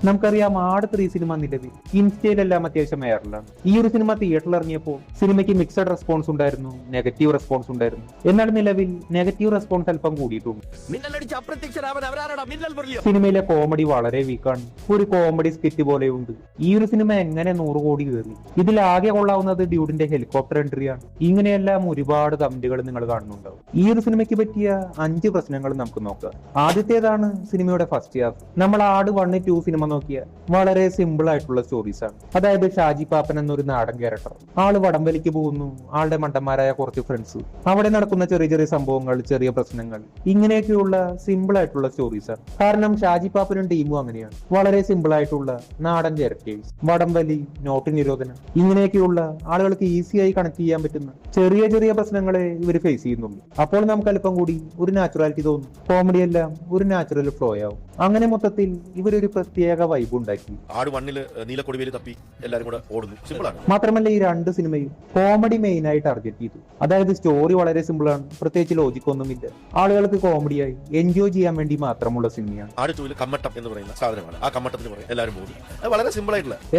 നമുക്കറിയാം ആട് 3 സിനിമ നിലവിൽ ഇൻസ്റ്റയിലെല്ലാം അത്യാവശ്യം വൈറലാണ്. ഈ ഒരു സിനിമ തിയേറ്ററിൽ ഇറങ്ങിയപ്പോൾ സിനിമയ്ക്ക് മിക്സഡ് റെസ്പോൺസ് ഉണ്ടായിരുന്നു, നെഗറ്റീവ് റെസ്പോൺസ് ഉണ്ടായിരുന്നു. എന്നാൽ നിലവിൽ നെഗറ്റീവ് റെസ്പോൺസ് അല്പം കൂടിയിട്ടുണ്ട്. സിനിമയിലെ കോമഡി വളരെ വീക്കാണ്. ഒരു കോമഡി സ്കിറ്റ് പോലെയുണ്ട്. ഈ ഒരു സിനിമ എങ്ങനെ 100 കോടി കയറി? ഇതിൽ ആകെ കൊള്ളാവുന്നത് ഡ്യൂഡിന്റെ ഹെലികോപ്റ്റർ എൻട്രിയാണ്. ഇങ്ങനെയെല്ലാം ഒരുപാട് കമന്റുകൾ നിങ്ങൾ കാണുന്നുണ്ടാവും. ഈ ഒരു സിനിമയ്ക്ക് പറ്റിയ 5 പ്രശ്നങ്ങൾ നമുക്ക് നോക്കാം. ആദ്യത്തേതാണ് സിനിമയുടെ ഫസ്റ്റ് ഹാഫ്. നമ്മൾ ആട് 1, 2 സിനിമ നോക്കിയാൽ വളരെ സിമ്പിൾ ആയിട്ടുള്ള സ്റ്റോറീസ് ആണ്. അതായത് ഷാജി പാപ്പൻ എന്നൊരു നാടൻ ക്യാരക്ടർ, ആള് വടംവലിക്ക് പോകുന്നു, ആളുടെ മണ്ടന്മാരായ കുറച്ച് ഫ്രണ്ട്സ്, അവിടെ നടക്കുന്ന ചെറിയ ചെറിയ സംഭവങ്ങൾ, ചെറിയ പ്രശ്നങ്ങൾ, ഇങ്ങനെയൊക്കെയുള്ള സിമ്പിൾ ആയിട്ടുള്ള സ്റ്റോറീസ് ആണ്. കാരണം ഷാജി പാപ്പനും ടീമും അങ്ങനെയാണ്. വളരെ സിമ്പിൾ ആയിട്ടുള്ള നാടൻ ക്യാരക്ടേഴ്സ്, വടംവലി, നോട്ട് നിരോധനം, ഇങ്ങനെയൊക്കെയുള്ള ആളുകൾക്ക് ഈസിയായി കണക്ട് ചെയ്യാൻ പറ്റുന്ന ചെറിയ ചെറിയ പ്രശ്നങ്ങളെ ഇവർ ഫേസ് ചെയ്യുന്നുള്ളൂ. അപ്പോൾ നമുക്ക് അല്പം കൂടി ഒരു നാച്ചുറാലിറ്റി തോന്നും. കോമഡി എല്ലാം ഒരു നാച്ചുറൽ ഫ്ലോ ആവും. അങ്ങനെ മൊത്തത്തിൽ ഇവരൊരു പ്രത്യേക വൈബ് ഉണ്ടാക്കി. മാത്രമല്ല ഈ 2 സിനിമയും കോമഡി മെയിൻ ആയി ടാർഗറ്റ് ചെയ്തു. അതായത് സ്റ്റോറി വളരെ സിമ്പിൾ ആണ്, പ്രത്യേകിച്ച് ലോജിക് ഒന്നുമില്ല. ആളുകൾക്ക് കോമഡിയായി എൻജോയ് ചെയ്യാൻ വേണ്ടി മാത്രമുള്ള സിനിമയാണ്.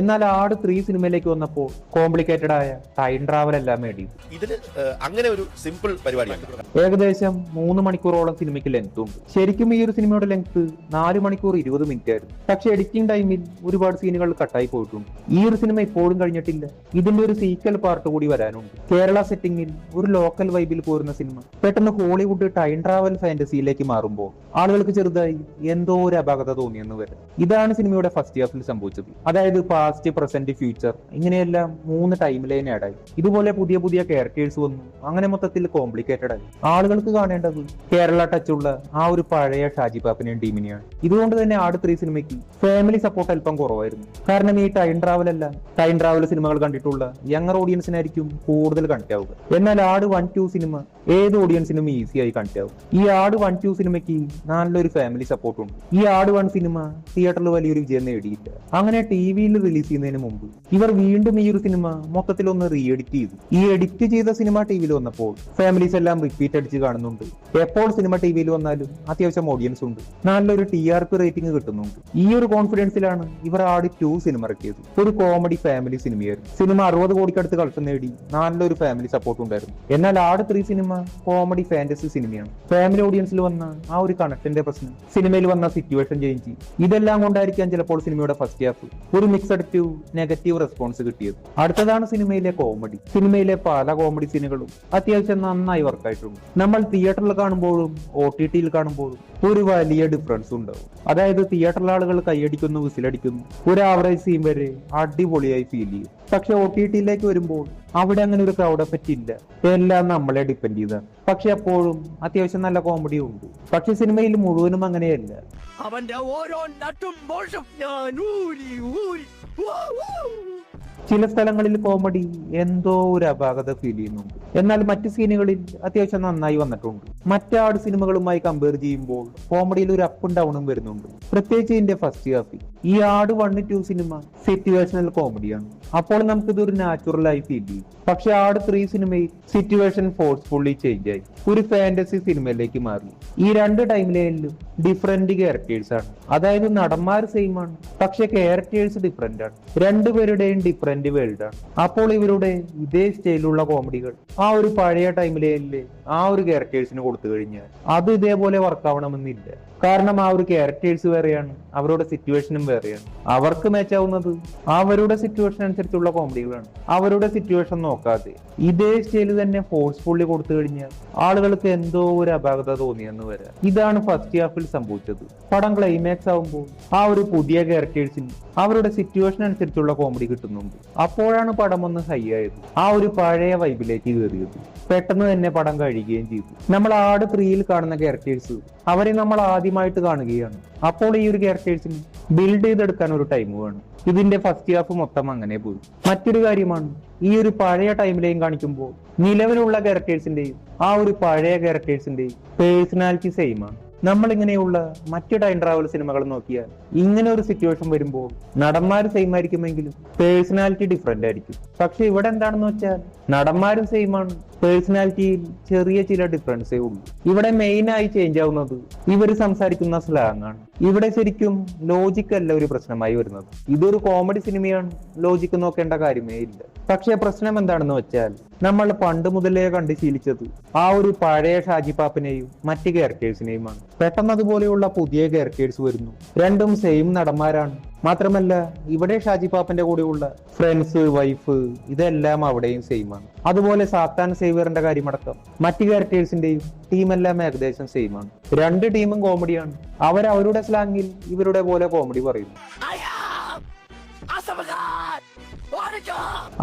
എന്നാൽ ആട് 3 സിനിമയിലേക്ക് വന്നപ്പോൾ കോംപ്ലിക്കേറ്റഡ് ആയ ടൈം ട്രാവൽ എല്ലാം വേണ്ടി. അങ്ങനെ ഒരു സിമ്പിൾ പരിപാടിയാണ്. ഏകദേശം 3 മണിക്കൂറോളം സിനിമയ്ക്ക് ലെങ്ത് ഉണ്ട്. ശരിക്കും ഈ ഒരു സിനിമയുടെ ലെങ്ത് 4 മണിക്കൂർ 20 മിനിറ്റ് ആയിരുന്നു. പക്ഷെ എഡിറ്റിംഗ് ടൈമിൽ ഒരുപാട് സീനുകൾ കട്ടായി പോയിട്ടുണ്ട്. ഈ ഒരു സിനിമ ഇപ്പോഴും കഴിഞ്ഞിട്ടില്ല. ഇതിന്റെ ഒരു സീക്വൽ പാർട്ട് കൂടി വരാനുണ്ട്. കേരള സെറ്റിംഗിൽ ഒരു ലോക്കൽ വൈബിൽ പോരുന്ന സിനിമ പെട്ടെന്ന് ഹോളിവുഡ് ടൈം ട്രാവൽ ഫാന്റസിയിലേക്ക് മാറുമ്പോൾ ആളുകൾക്ക് ചെറുതായി എന്തോ ഒരു അപാകത തോന്നിയെന്ന് വരെ. ഇതാണ് സിനിമയുടെ ഫസ്റ്റ് ഹാഫിൽ സംഭവിച്ചത്. അതായത് പാസ്റ്റ്, പ്രസന്റ്, ഫ്യൂച്ചർ, ഇങ്ങനെയെല്ലാം 3 ടൈം ലൈൻ ആഡായി. ഇതുപോലെ പുതിയ പുതിയ ക്യാരക്ടേഴ്സ് വന്നു. അങ്ങനെ മൊത്തത്തിൽ കോംപ്ലിക്കേറ്റഡ് ആയി. ആളുകൾക്ക് കാണേണ്ടത് കേരള ടച്ചുള്ള ആ ഒരു പഴയ ഷാജി പാപ്പനെയും ടീമിനെയാണ്. ഇതുകൊണ്ട് തന്നെ ആട് 3 സിനിമയ്ക്ക് ഫാമിലി സപ്പോർട്ട് അല്പം കുറവായിരുന്നു. കാരണം ഈ ടൈം ട്രാവൽ സിനിമകൾ കണ്ടിട്ടുള്ള യങ്ങർ ഓഡിയൻസിനായിരിക്കും കൂടുതൽ കണക്ട് ആവുക. എന്നാൽ ആട് 1, 2 സിനിമ ഏത് ഓഡിയൻസിനും ഈസിയായി കണക്ട് ആവും. ഈ ആട് 1, 2 സിനിമയ്ക്ക് നല്ലൊരു ഫാമിലി സപ്പോർട്ട് ഉണ്ട്. ഈ ആട് 1 സിനിമ തിയേറ്ററിൽ വലിയൊരു വിജയം നേടിയില്ല. അങ്ങനെ ടിവിയിൽ റിലീസ് ചെയ്യുന്നതിന് മുമ്പ് ഇവർ വീണ്ടും ഈ ഒരു സിനിമ മൊത്തത്തിൽ ഒന്ന് റീ എഡിറ്റ് ചെയ്തു. ഈ എഡിറ്റ് ചെയ്ത സിനിമ ടിവിയിൽ വന്നപ്പോൾ ഫാമിലീസ് എല്ലാം റിപ്പീറ്റ് അടിച്ച് കാണുന്നുണ്ട്. എപ്പോൾ സിനിമ ടിവിയിൽ വന്നാലും അത്യാവശ്യം ഓഡിയൻസ് ഉണ്ട്, നല്ലൊരു TRP റേറ്റിംഗ് കിട്ടുന്നുണ്ട്. ഈ ഒരു കോൺഫിഡൻസിലാണ് ഇവർ ആട് 2 സിനിമ ഇറക്കിയത്. ഒരു കോമഡി ഫാമിലി സിനിമയായിരുന്നു. സിനിമ 60 കോടിക്കടുത്ത് കളക്ഷൻ നേടി, നല്ലൊരു ഫാമിലി സപ്പോർട്ട് ഉണ്ടായിരുന്നു. എന്നാൽ ആട് 3 സിനിമ കോമഡി ഫാന്റസി സിനിമയാണ്. ഫാമിലി ഓഡിയൻസിൽ വന്ന ആ ഒരു കണക്ഷന്റെ പ്രശ്നം, സിനിമയിൽ വന്ന സിറ്റുവേഷൻ ചേഞ്ച്, ഇതെല്ലാം കൊണ്ടായിരിക്കാം ചിലപ്പോൾ സിനിമയുടെ ഫസ്റ്റ് ഹാഫ് ഒരു മിക്സഡ് ടു നെഗറ്റീവ് റെസ്പോൺസ് കിട്ടിയത്. അടുത്തതാണ് സിനിമയിലെ കോമഡി. സിനിമയിലെ പല കോമഡി സീനുകളും അത്യാവശ്യം നന്നായി വർക്കായിട്ടുണ്ട്. നമ്മൾ തിയേറ്ററിൽ കാണുമ്പോഴും OTT-യിൽ കാണുമ്പോഴും ഒരു വലിയ ഡിഫറൻസ് ഉണ്ടാവും. അതായത് തിയേറ്ററിലെ ആളുകൾ കൈയടിക്കുന്നു, വിസിലടിക്കുന്നു, ഒരു ആവറേജ് സീൻ വരെ അടിപൊളിയായി ഫീൽ ചെയ്യും. പക്ഷെ OTT-യിലേക്ക് വരുമ്പോൾ അവിടെ അങ്ങനെ ഒരു ക്രൗഡ് എഫക്റ്റ് ഇല്ല. എല്ലാം നമ്മളെ ഡിപ്പെൻഡ് ചെയ്താണ്. പക്ഷെ അപ്പോഴും അത്യാവശ്യം നല്ല കോമഡി ഉണ്ട്. പക്ഷെ സിനിമയിൽ മുഴുവനും അങ്ങനെയല്ല. അവന്റെ ഓരോ നട്ടും മോശം ഞാൻ ഊരി ഊരി ചില സ്ഥലങ്ങളിൽ കോമഡി എന്തോ ഒരു അപാകത ഫീൽ ചെയ്യുന്നുണ്ട്. എന്നാൽ മറ്റു സീനുകളിൽ അത്യാവശ്യം നന്നായി വന്നിട്ടുണ്ട്. മറ്റാട് സിനിമകളുമായി കമ്പയർ ചെയ്യുമ്പോൾ കോമഡിയിൽ ഒരു അപ്പും ഡൗണും വരുന്നുണ്ട്. പ്രത്യേകിച്ച് ഇതിന്റെ ഫസ്റ്റ് ഹാഫിൽ. ഈ ആട് 1, 2 സിനിമ സിറ്റുവേഷണൽ കോമഡിയാണ്. അപ്പോൾ നമുക്കിതൊരു നാച്ചുറലായി ഫീൽ ചെയ്യും. പക്ഷെ ആട് 3 സിനിമയിൽ സിറ്റുവേഷൻ ഫോഴ്സ്ഫുള്ളി ചേഞ്ച് ആയി ഒരു ഫാന്റസി സിനിമയിലേക്ക് മാറി. ഈ 2 ടൈം ലൈനിലും ഡിഫറെന്റ് ക്യാരക്ടേഴ്സ് ആണ്. അതായത് നടന്മാർ സെയിം ആണ്, പക്ഷെ ക്യാരക്ടേഴ്സ് ഡിഫറെന്റ് ആണ്. രണ്ടുപേരുടെയും ഡിഫറെന്റ് വേൾഡ് ആണ്. അപ്പോൾ ഇവരുടെ ഇതേ സ്റ്റൈലുള്ള കോമഡികൾ ആ ഒരു പഴയ ടൈം ലൈനില് ആ ഒരു ക്യാരക്ടേഴ്സിന് കൊടുത്തു കഴിഞ്ഞാൽ അത് ഇതേപോലെ വർക്കാവണമെന്നില്ല. കാരണം ആ ഒരു ക്യാരക്ടേഴ്സ് വേറെയാണ്, അവരുടെ സിറ്റുവേഷനും വേറെയാണ്. അവർക്ക് മാച്ച് ആവുന്നത് അവരുടെ സിറ്റുവേഷൻ അനുസരിച്ചുള്ള കോമഡികളാണ്. അവരുടെ സിറ്റുവേഷൻ നോക്കാതെ ഇതേ സ്റ്റൈല് തന്നെ ഫോഴ്സ്ഫുള്ളി കൊടുത്തു കഴിഞ്ഞാൽ ആളുകൾക്ക് എന്തോ ഒരു അപാകത തോന്നിയെന്ന് വരാം. ഇതാണ് ഫസ്റ്റ് ഹാഫിൽ സംഭവിച്ചത്. പടം ക്ലൈമാക്സ് ആവുമ്പോൾ ആ ഒരു പുതിയ ക്യാരക്ടേഴ്സിന് അവരുടെ സിറ്റുവേഷൻ അനുസരിച്ചുള്ള കോമഡി കിട്ടുന്നുണ്ട്. അപ്പോഴാണ് പടം ഒന്ന് ഹൈ ആയത്, ആ ഒരു പഴയ വൈബിലേക്ക് കയറിയത്. പെട്ടെന്ന് തന്നെ പടം കഴിയുകയും ചെയ്തു. നമ്മൾ ആട് 3-യിൽ കാണുന്ന ക്യാരക്ടേഴ്സ് അവരെ നമ്മൾ ആദ്യമായിട്ട് കാണുകയാണ്. അപ്പോൾ ഈ ഒരു ക്യാരക്ടേഴ്സിന് ബിൽഡ് ചെയ്തെടുക്കാൻ ഒരു ടൈം വേണം. ഇതിന്റെ ഫസ്റ്റ് ഹാഫ് മൊത്തം അങ്ങനെ പോയി. മറ്റൊരു കാര്യമാണ്, ഈ ഒരു പഴയ ടൈം ലൈൻ കാണിക്കുമ്പോൾ നിലവിലുള്ള ക്യാരക്ടേഴ്സിന്റെയും ആ ഒരു പഴയ ക്യാരക്ടേഴ്സിന്റെയും പേഴ്സണാലിറ്റി സെയിം ആണ്. നമ്മളിങ്ങനെയുള്ള മറ്റു ടൈം ട്രാവൽ സിനിമകൾ നോക്കിയാൽ ഇങ്ങനെ ഒരു സിറ്റുവേഷൻ വരുമ്പോൾ നടന്മാർ സെയിം ആയിരിക്കുമെങ്കിലും പേഴ്സണാലിറ്റി ഡിഫറെന്റ് ആയിരിക്കും. പക്ഷെ ഇവിടെ എന്താണെന്ന് വെച്ചാൽ നടന്മാരും സെയിം ആണ്, പേഴ്സണാലിറ്റിയിൽ ചെറിയ ചില ഡിഫറൻസേ ഉള്ളൂ. ഇവിടെ മെയിൻ ആയി ചേഞ്ച് ആവുന്നത് ഇവർ സംസാരിക്കുന്ന സ്ലാങ് ആണ്. ഇവിടെ ശരിക്കും ലോജിക് അല്ല ഒരു പ്രശ്നമായി വരുന്നത്. ഇതൊരു കോമഡി സിനിമയാണ്, ലോജിക്ക് നോക്കേണ്ട കാര്യമേ ഇല്ല. പക്ഷെ പ്രശ്നം എന്താണെന്ന് വെച്ചാൽ നമ്മൾ പണ്ട് മുതലേ കണ്ട് ശീലിച്ചത് ആ ഒരു പഴയ ഷാജി പാപ്പനെയും മറ്റ് ക്യാരക്ടേഴ്സിനെയുമാണ്. പെട്ടെന്ന് അതുപോലെയുള്ള പുതിയ ക്യാരക്ടേഴ്സ് വരുന്നു, രണ്ടും സെയിം നടന്മാരാണ്. മാത്രമല്ല ഇവിടെ ഷാജി പാപ്പന്റെ കൂടെയുള്ള ഫ്രണ്ട്സ്, വൈഫ് ഇതെല്ലാം അവിടെയും സെയിം ആണ്. അതുപോലെ സാത്താൻ സേവിയറിന്റെ കാര്യമടക്കം മറ്റ് ക്യാരക്ടേഴ്സിന്റെയും ടീമെല്ലാം ഏകദേശം സെയിം ആണ്. രണ്ട് ടീമും കോമഡിയാണ്. അവരുടെ സ്ലാങ്ങിൽ ഇവരുടെ പോലെ കോമഡി പറയുന്നു.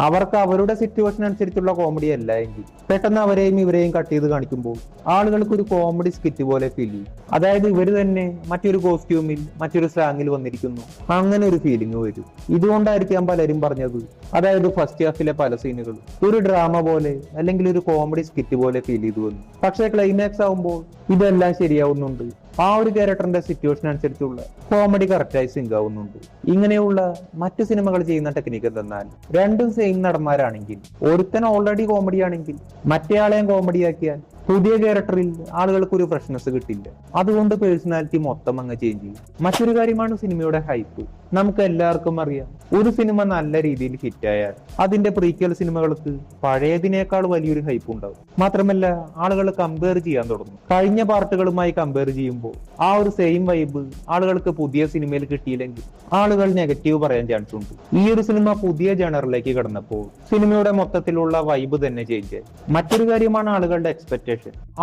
അവർക്ക് അവരുടെ സിറ്റുവേഷൻ അനുസരിച്ചുള്ള കോമഡി അല്ല എങ്കിൽ പെട്ടെന്ന് അവരെയും ഇവരെയും കട്ട് ചെയ്ത് കാണിക്കുമ്പോൾ ആളുകൾക്ക് ഒരു കോമഡി സ്കിറ്റ് പോലെ ഫീൽ ചെയ്യും. അതായത് ഇവര് തന്നെ മറ്റൊരു കോസ്റ്റ്യൂമിൽ മറ്റൊരു സ്ലാങ്ങിൽ വന്നിരിക്കുന്നു, അങ്ങനെ ഒരു ഫീലിംഗ് വരും. ഇതുകൊണ്ടായിരിക്കാം പലരും പറഞ്ഞത്, അതായത് ഫസ്റ്റ് ഹാഫിലെ പല സീനുകൾ ഒരു ഡ്രാമ പോലെ അല്ലെങ്കിൽ ഒരു കോമഡി സ്കിറ്റ് പോലെ ഫീൽ ചെയ്തു വന്നു. പക്ഷെ ക്ലൈമാക്സ് ആവുമ്പോൾ ഇതെല്ലാം ശരിയാവുന്നുണ്ട്. ആ ഒരു ക്യാരക്ടറിന്റെ സിറ്റുവേഷൻ അനുസരിച്ചുള്ള കോമഡി കറക്റ്റായി സിങ്ക് ആവുന്നുണ്ട്. ഇങ്ങനെയുള്ള മറ്റു സിനിമകൾ ചെയ്യുന്ന ടെക്നിക്ക് എന്തെന്നാൽ രണ്ടും സെയിം നടന്മാരാണെങ്കിൽ ഒരുത്തൻ ഓൾറെഡി കോമഡി ആണെങ്കിൽ മറ്റേയാളെയും കോമഡിയാക്കിയാൽ പുതിയ ക്യാരക്ടറിൽ ആളുകൾക്ക് ഒരു ഫ്രഷ്നെസ് കിട്ടില്ല. അതുകൊണ്ട് പേഴ്സണാലിറ്റി മൊത്തം അങ്ങ് ചേഞ്ച് ചെയ്യും. മറ്റൊരു കാര്യമാണ് സിനിമയുടെ ഹൈപ്പ്. നമുക്ക് എല്ലാവർക്കും അറിയാം, ഒരു സിനിമ നല്ല രീതിയിൽ ഹിറ്റായാൽ അതിന്റെ പ്രീക്വൽ സിനിമകൾക്ക് പഴയതിനേക്കാൾ വലിയൊരു ഹൈപ്പ് ഉണ്ടാവും. മാത്രമല്ല ആളുകൾ കമ്പയർ ചെയ്യാൻ തുടങ്ങും. കഴിഞ്ഞ പാർട്ടുകളുമായി കമ്പയർ ചെയ്യുമ്പോൾ ആ ഒരു സെയിം വൈബ് ആളുകൾക്ക് പുതിയ സിനിമയിൽ കിട്ടിയില്ലെങ്കിൽ ആളുകൾ നെഗറ്റീവ് പറയാൻ ചാൻസ് ഉണ്ട്. ഈ ഒരു സിനിമ പുതിയ ജനറിലേക്ക് കടന്നപ്പോൾ സിനിമയുടെ മൊത്തത്തിലുള്ള വൈബ് തന്നെ ചേഞ്ച് ആയി. മറ്റൊരു കാര്യമാണ് ആളുകളുടെ എക്സ്പെക്ടേഷൻ.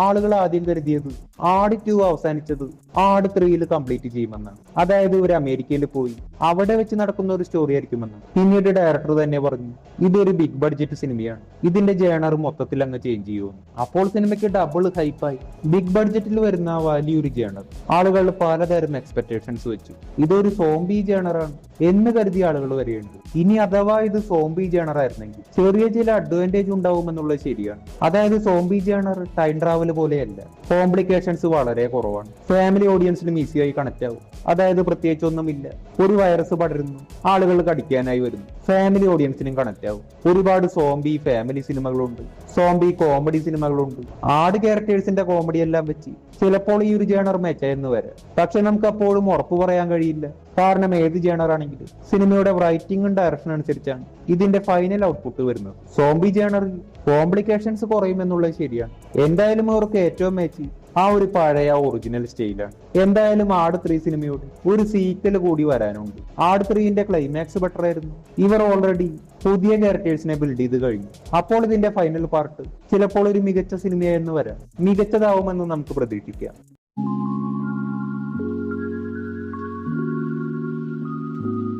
ആളുകൾ ആദ്യം കരുതിയത് ആട് 2 അവസാനിച്ചത് ആട് 3 കംപ്ലീറ്റ് ചെയ്യുമെന്നാണ്. അതായത് ഒരു അമേരിക്കയിൽ പോയി അവിടെ വെച്ച് നടക്കുന്ന ഒരു സ്റ്റോറി ആയിരിക്കുമെന്ന്. പിന്നീട് ഡയറക്ടർ തന്നെ പറഞ്ഞു ഇതൊരു ബിഗ് ബഡ്ജറ്റ് സിനിമയാണ്, ഇതിന്റെ ജേണർ മൊത്തത്തിൽ അങ്ങ് ചേഞ്ച് ചെയ്യുമെന്ന്. അപ്പോൾ സിനിമയ്ക്ക് ഡബിൾ ഹൈപ്പായി. ബിഗ് ബഡ്ജറ്റിൽ വരുന്ന വലിയൊരു ജേണർ ആളുകൾ പലതരം എക്സ്പെക്ടേഷൻസ് വെച്ചു. ഇതൊരു സോംബി ജേണറാണ് എന്ന് കരുതിയ ആളുകൾ വരെയുണ്ട്. ഇനി അഥവാ ഇത് സോംബി ജേണർ ആയിരുന്നെങ്കിൽ ചെറിയ ചില അഡ്വാൻറ്റേജ് ഉണ്ടാവുമെന്നുള്ളത് ശരിയാണ്. അതായത് സോംബി ജേണർ ടൈം ട്രാവൽ പോലെയല്ല, കോംപ്ലിക്കേഷൻസ് വളരെ കുറവാണ്, ഫാമിലി ഓഡിയൻസിനും ഈസിയായി കണക്ട് ആവും. അതായത് പ്രത്യേകിച്ചൊന്നുമില്ല, ഒരു വൈറസ് പടരുന്നു, ആളുകൾ കടിക്കാനായി വരുന്നു, ഫാമിലി ഓഡിയൻസിനും കണക്ട് ആവും. ഒരുപാട് സോംബി ഫാമിലി സിനിമകളുണ്ട്, സോംബി കോമഡി സിനിമകളുണ്ട്. ആട് ക്യാരക്ടേഴ്സിന്റെ കോമഡി എല്ലാം വെച്ച് ചിലപ്പോൾ ഈ ഒരു ജേണർ മെച്ചയെന്ന് വരാം. പക്ഷെ നമുക്ക് അപ്പോഴും ഉറപ്പ് പറയാൻ കഴിയില്ല. കാരണം ഏത് ജേണർ ആണെങ്കിലും സിനിമയുടെ റൈറ്റിംഗും ഡയറക്ഷൻ അനുസരിച്ചാണ് ഇതിന്റെ ഫൈനൽ ഔട്ട്പുട്ട് വരുന്നത്. സോംബി ജേണറിൽ കോംപ്ലിക്കേഷൻസ് കുറയുമെന്നുള്ളത് ശരിയാണ്. എന്തായാലും അവർക്ക് ഏറ്റവും മെച്ചി ആ ഒരു പഴയ ഒറിജിനൽ സ്റ്റൈലാണ്. എന്തായാലും ആട് 3 സിനിമയോട് ഒരു സീക്വൽ കൂടി വരാനുണ്ട്. ആട് 3ന്റെ ക്ലൈമാക്സ് ബെറ്റർ ആയിരുന്നു. ഇവർ ഓൾറെഡി പുതിയ ക്യാരക്ടേഴ്സിനെ ബിൽഡ് ചെയ്ത് കഴിഞ്ഞു. അപ്പോൾ ഇതിന്റെ ഫൈനൽ പാർട്ട് ചിലപ്പോൾ ഒരു മികച്ച സിനിമയായെന്ന് വരാം. മികച്ചതാവുമെന്ന് നമുക്ക് പ്രതീക്ഷിക്കാം.